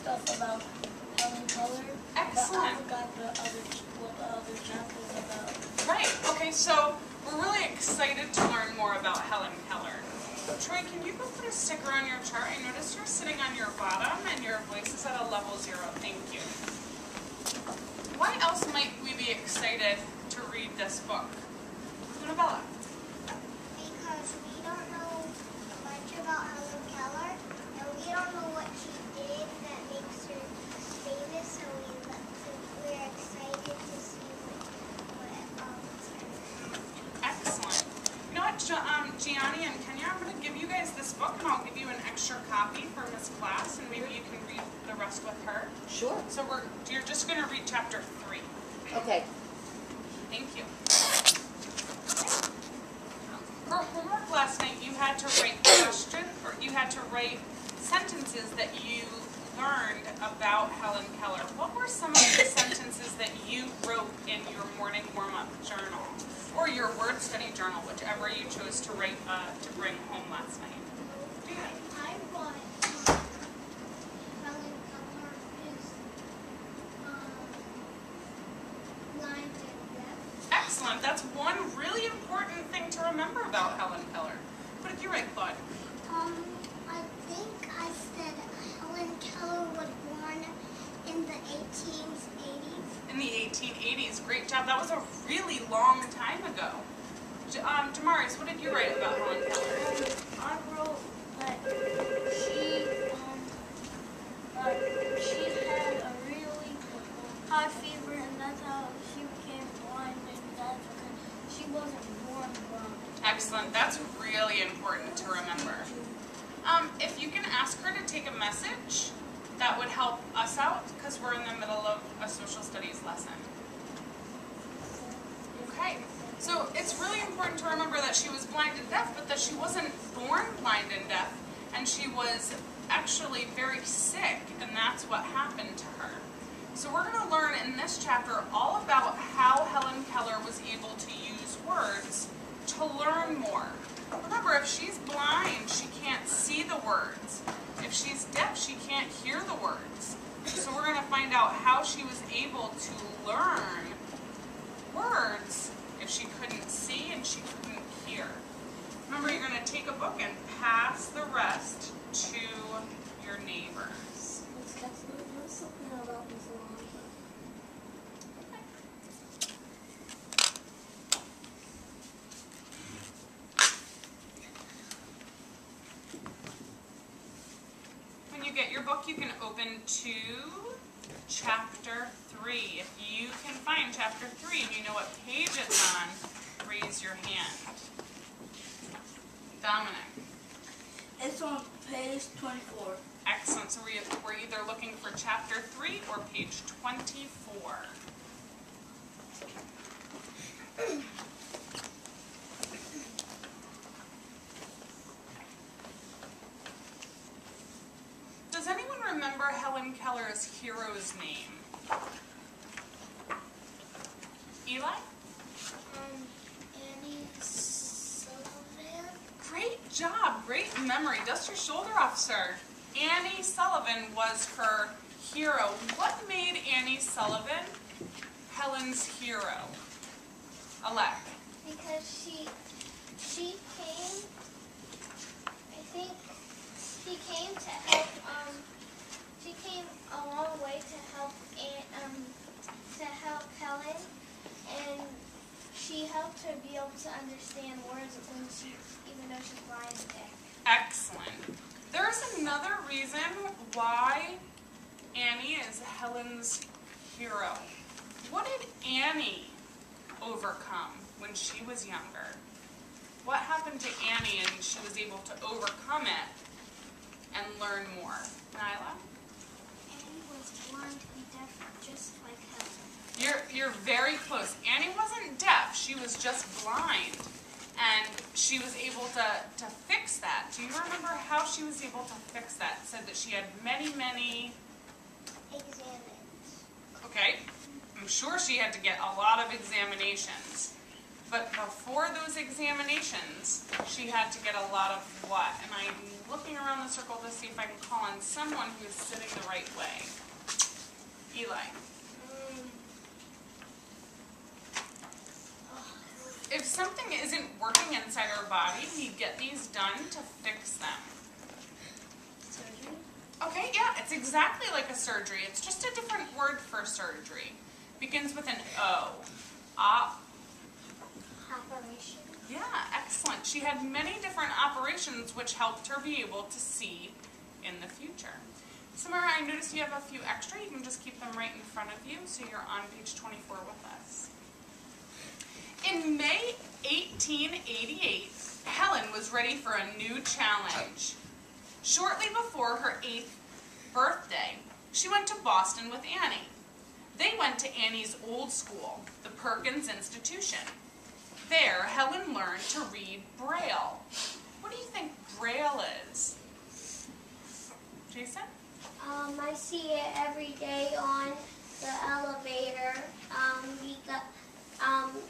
stuff about Helen Keller. Excellent. But I forgot what the other chapter was about. Right. Okay, so we're really excited to learn more about Helen Keller. Troy, can you go put a sticker on your chart? I noticed you're sitting on your bottom and your voice is at a level 0. Thank you. Why else might we be excited to read this book? Annabella. Because we don't know much about Helen Keller, and we don't know what she did that makes her famous, so we're excited to see what Excellent. You know what, Gianni and Kenya, I'm going to give you guys this book, and I'll give you an extra copy for Miss Class, and maybe you can read the rest with her. Sure. So you're just going to read chapter 3. Okay. Thank you. For homework last night, you had to write you had to write sentences that you learned about Helen Keller. What were some of the sentences that you wrote in your morning warm-up journal, or your word study journal, whichever you chose to write to bring home last night? Do that. I wrote Helen Keller is blind and deaf. Excellent. That's one really important thing to remember about Helen Keller. What did you write, Claude? I think I said Helen Keller was born in the 1880s. In the 1880s. Great job. That was a really long time ago. Damaris, what did you write about Helen Keller? I wrote that she had a really high fever, and that's how she became blind, and that's because she wasn't born blind. Excellent. That's really important to remember. If you can ask her to take a message, that would help us out because we're in the middle of a social studies lesson. Okay. So it's really important to remember that she was blind and deaf, but that she wasn't born blind and deaf, and she was actually very sick, and that's what happened to her. So we're going to learn in this chapter all about how Helen Keller was able to use words to learn more. Remember, if she's blind, she can't see the words. If she's deaf, she can't hear the words. So we're going to find out how she was able to learn words if she couldn't see and she couldn't hear. Remember, you're going to take a book and pass the rest to your neighbors. There's something about this one. When you get your book, you can open to chapter 3. If you can find chapter 3 and you know what page it's on, raise your hand. Dominic. It's on page 24. Excellent. So we're either looking for chapter 3 or page 24. Does anyone remember Helen Keller's hero's name? Eli? Annie Sullivan. Great job. Great memory. Dust your shoulder off, sir. Annie Sullivan was her hero. What made Annie Sullivan Helen's hero? Alec. Because she came, I think she came to help, she came a long way to help Helen, and she helped her be able to understand words when even though she's blind and deaf. Excellent. There's another reason why Annie is Helen's hero. What did Annie overcome when she was younger? What happened to Annie and she was able to overcome it and learn more? Nyla? Annie was born to be deaf just like Helen. You're very close. Annie wasn't deaf, she was just blind. And she was able to fix that. Do you remember how she was able to fix that? It said that she had many, many... Examines. Okay, I'm sure she had to get a lot of examinations. But before those examinations, she had to get a lot of what? And I looking around the circle to see if I can call on someone who is sitting the right way. Eli. If something isn't working inside our body, we get these done to fix them. Surgery? Okay, yeah, it's exactly like a surgery. It's just a different word for surgery. Begins with an O. Operation. Yeah, excellent. She had many different operations which helped her be able to see in the future. Samara, I noticed you have a few extra. You can just keep them right in front of you, so you're on page 24 with us. In May 1888, Helen was ready for a new challenge. Shortly before her 8th birthday, she went to Boston with Annie. They went to Annie's old school, the Perkins Institution. There, Helen learned to read Braille. What do you think Braille is? Jason? I see it every day on the elevator.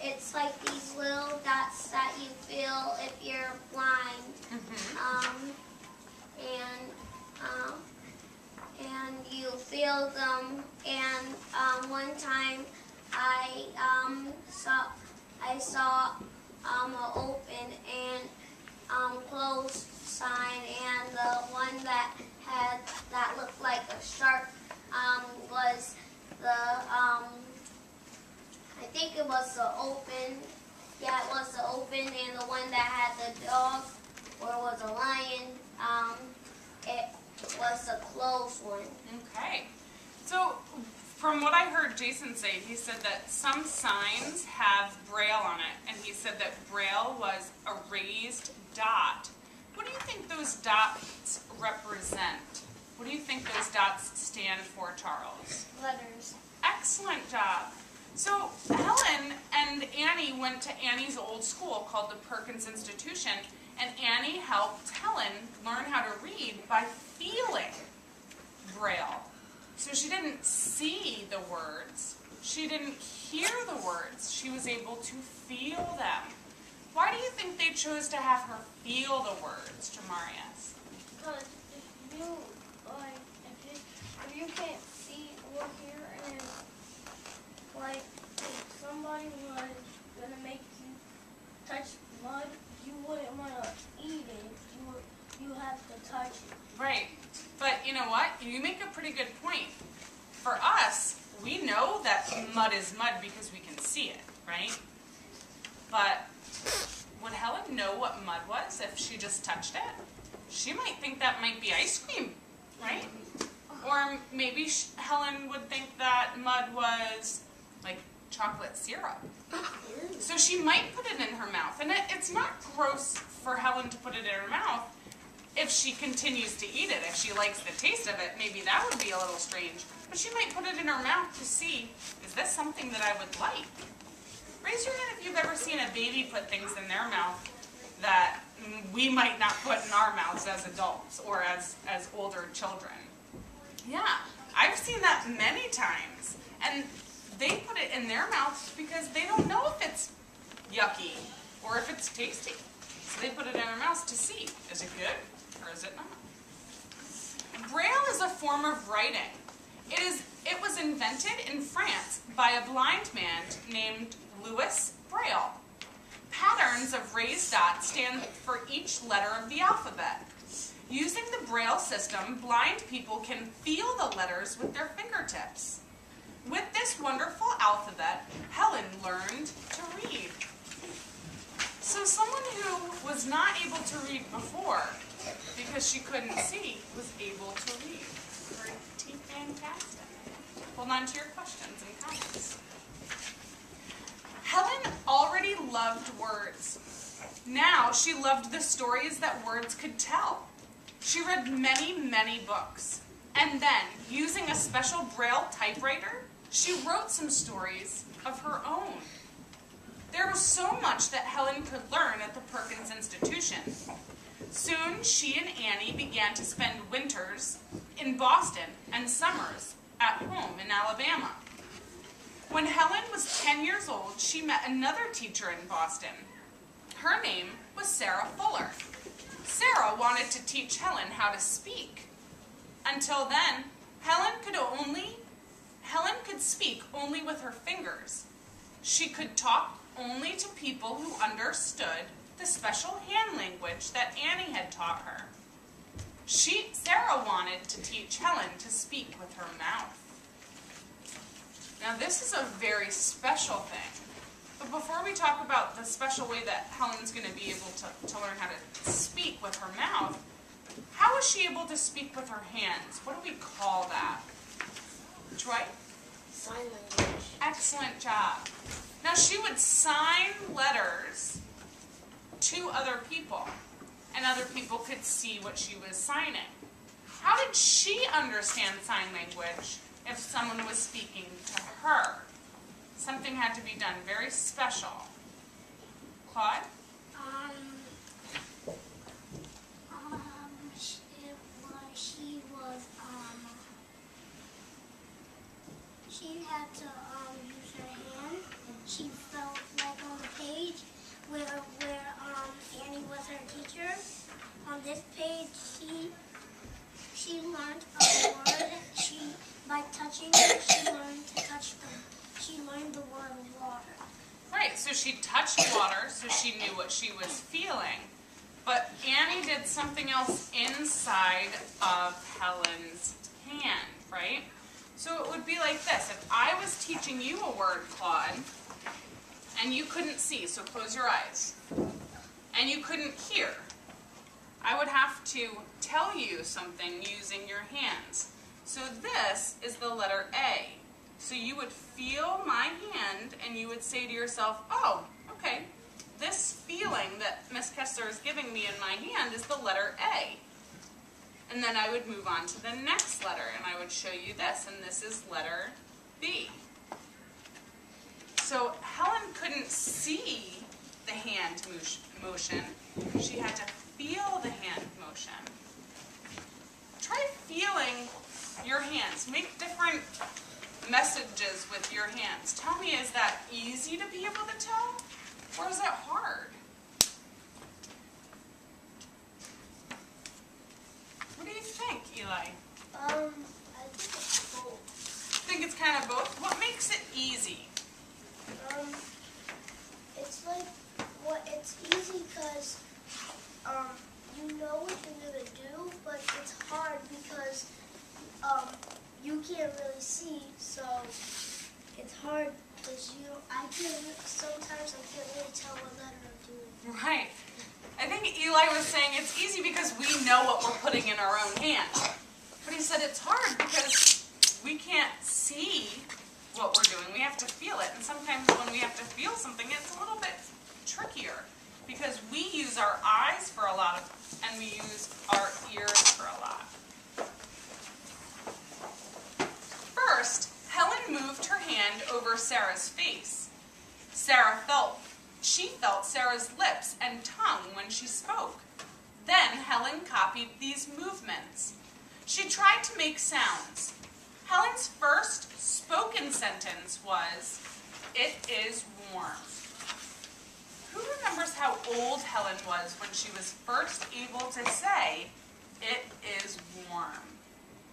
It's like these little dots that you feel if you're blind. And you feel them. And one time I saw an open and closed sign, and the one that looked like a shark was I think it was the open. Yeah, it was the open, and the one that had the dog or was a lion, it was the closed one. Okay. So, from what I heard Jason say, he said that some signs have Braille on it, and he said that Braille was a raised dot. What do you think those dots represent? What do you think those dots stand for, Charles? Letters. Excellent job. So Helen and Annie went to Annie's old school called the Perkins Institution, and Annie helped Helen learn how to read by feeling Braille. So she didn't see the words, she didn't hear the words, she was able to feel them. Why do you think they chose to have her feel the words, Jamarius? Because if you can't see or hear, and like if somebody was gonna make you touch mud, you wouldn't want to eat it. You have to touch it. Right. But you know what? You make a pretty good point. For us, we know that mud is mud because we can see it, right? But would Helen know what mud was if she just touched it? She might think that might be ice cream, right? Or maybe Helen would think that mud was like chocolate syrup. So she might put it in her mouth. And it's not gross for Helen to put it in her mouth if she continues to eat it. If she likes the taste of it, maybe that would be a little strange. But she might put it in her mouth to see, is this something that I would like? Raise your hand if you've ever seen a baby put things in their mouth that we might not put in our mouths as adults or as older children. Yeah, I've seen that many times. And they put it in their mouths because they don't know if it's yucky or if it's tasty. So they put it in their mouths to see, is it good or is it not? Braille is a form of writing. It was invented in France by a blind man named Louis Braille. Patterns of raised dots stand for each letter of the alphabet. Using the Braille system, blind people can feel the letters with their fingertips. With this wonderful alphabet, Helen learned to read. So someone who was not able to read before, because she couldn't see, was able to read. Pretty fantastic. Hold on to your questions and comments. Helen already loved words. Now she loved the stories that words could tell. She read many, many books. And then, using a special Braille typewriter, she wrote some stories of her own. There was so much that Helen could learn at the Perkins Institution. Soon, she and Annie began to spend winters in Boston and summers at home in Alabama. When Helen was 10 years old, she met another teacher in Boston. Her name was Sarah Fuller. Sarah wanted to teach Helen how to speak. Until then, Helen could speak only with her fingers. She could talk only to people who understood the special hand language that Annie had taught her. Sarah wanted to teach Helen to speak with her mouth. Now this is a very special thing. But before we talk about the special way that Helen's going to be able to learn how to speak with her mouth, how is she able to speak with her hands? What do we call that? Troy? Sign language. Excellent job. Now she would sign letters to other people, and other people could see what she was signing. How did she understand sign language if someone was speaking to her? Something had to be done very special. Claude? She had to use her hand. She felt like on the page where Annie was her teacher. On this page, she learned a word. By touching it, she learned to touch them. She learned the word water. Right, so she touched water, so she knew what she was feeling. But Annie did something else inside of Helen's hand, right? So it would be like this. If I was teaching you a word, Claude, and you couldn't see, so close your eyes, and you couldn't hear, I would have to tell you something using your hands. So this is the letter A. So you would feel my hand and you would say to yourself, oh, okay, this feeling that Miss Kessler is giving me in my hand is the letter A. And then I would move on to the next letter and I would show you this, and this is letter B. So Helen couldn't see the hand motion. She had to feel the hand motion. Try feeling your hands. Make different messages with your hands. Tell me, is that easy to be able to tell, or is that hard? What do you think, Eli? I think it's both. Think it's kind of both? What makes it easy? It's like, it's easy because you know what you're going to do, but it's hard because you can't really see, so it's hard because sometimes I can't really tell what letter I'm doing. Right. I think Eli was saying it's easy because we know what we're putting in our own hand. But he said it's hard because we can't see what we're doing. We have to feel it. And sometimes when we have to feel something, it's a little bit trickier because we use our eyes for a lot and we use our ears for a lot. First, Helen moved her hand over Sarah's face. She felt Sarah's lips and tongue when she spoke. Then Helen copied these movements. She tried to make sounds. Helen's first spoken sentence was, "It is warm." Who remembers how old Helen was when she was first able to say, "It is warm"?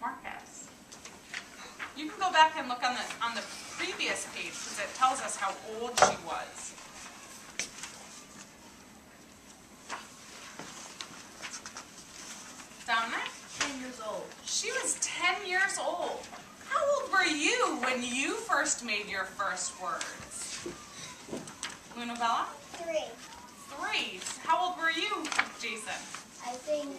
Marcus. You can go back and look on the previous page because it tells us how old she was. Dominic? 10 years old. She was 10 years old. How old were you when you first made your first words? Lunabella? 3. 3. How old were you, Jason? I think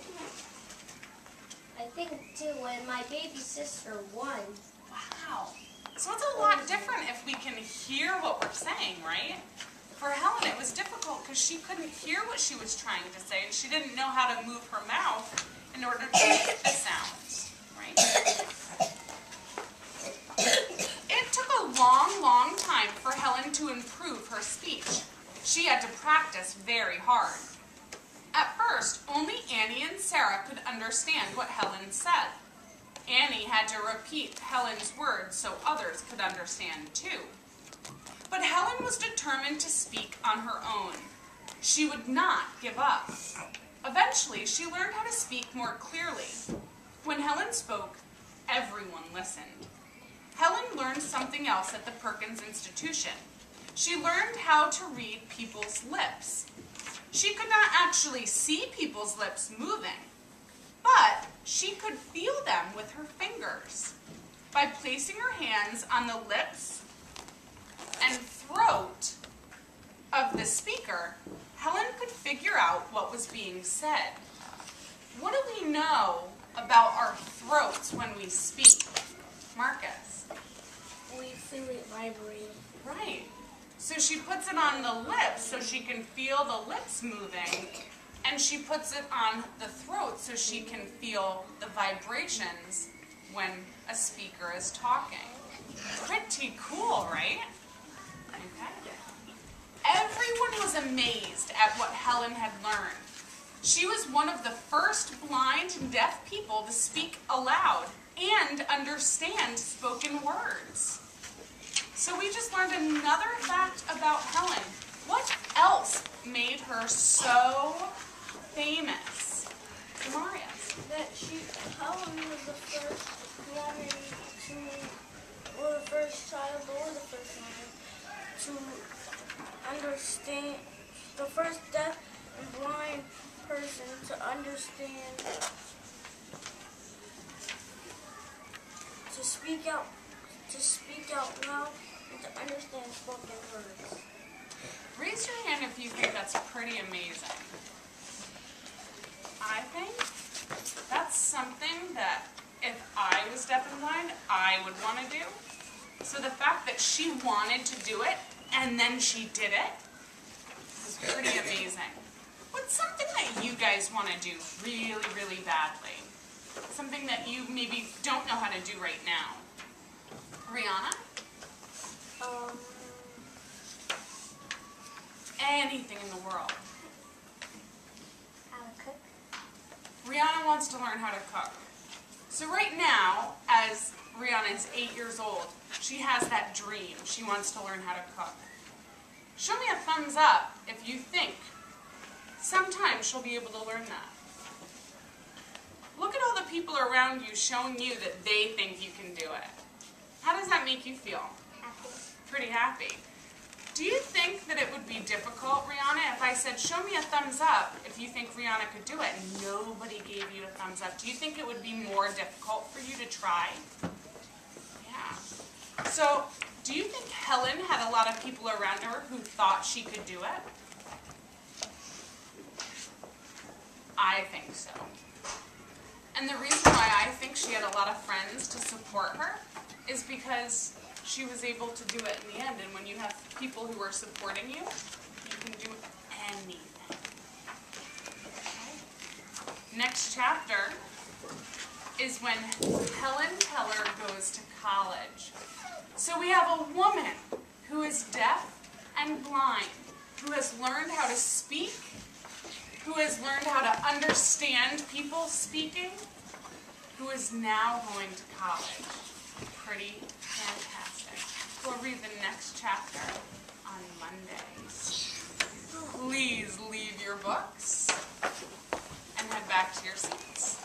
2, and my baby sister 1. Wow. So it's a lot different if we can hear what we're saying, right? For Helen, it was difficult because she couldn't hear what she was trying to say, and she didn't know how to move her mouth in order to make the sounds, right? It took a long, long time for Helen to improve her speech. She had to practice very hard. At first, only Annie and Sarah could understand what Helen said. Annie had to repeat Helen's words so others could understand too. But Helen was determined to speak on her own. She would not give up. Eventually, she learned how to speak more clearly. When Helen spoke, everyone listened. Helen learned something else at the Perkins Institution. She learned how to read people's lips. She could not actually see people's lips moving, but she could feel them with her fingers. By placing her hands on the lips and throat of the speaker, Helen could figure out what was being said. What do we know about our throats when we speak? Marcus? We feel it vibrating. Right. So she puts it on the lips so she can feel the lips moving, and she puts it on the throat so she can feel the vibrations when a speaker is talking. Pretty cool, right? Okay. Everyone was amazed at what Helen had learned. She was one of the first blind and deaf people to speak aloud and understand spoken words. So we just learned another fact about Helen. What else made her so famous? Marius. That Helen was the first woman to, or the first child, or the first woman to understand, the first deaf and blind person to understand, to speak out loud, and to understand spoken words. Raise your hand if you think that's pretty amazing. I think that's something that if I was deaf and blind, I would want to do. So the fact that she wanted to do it and then she did it was pretty amazing. What's something that you guys want to do really, really badly? Something that you maybe don't know how to do right now? Rihanna? Anything in the world. How to cook. Rihanna wants to learn how to cook. So right now, as Rihanna is 8 years old, she has that dream. She wants to learn how to cook. Show me a thumbs up if you think sometime she'll be able to learn that. Look at all the people around you showing you that they think you can do it. How does that make you feel? Happy. Pretty happy. Do you think that it would be difficult, Rihanna, if I said, show me a thumbs up if you think Rihanna could do it, and nobody gave you a thumbs up? Do you think it would be more difficult for you to try? Yeah. So, do you think Helen had a lot of people around her who thought she could do it? I think so. And the reason why I think she had a lot of friends to support her is because she was able to do it in the end. And when you have people who are supporting you, you can do anything. Okay. Next chapter is when Helen Keller goes to college. So we have a woman who is deaf and blind, who has learned how to speak, who has learned how to understand people speaking, who is now going to college. Pretty fantastic. We'll read the next chapter on Monday. Please leave your books and head back to your seats.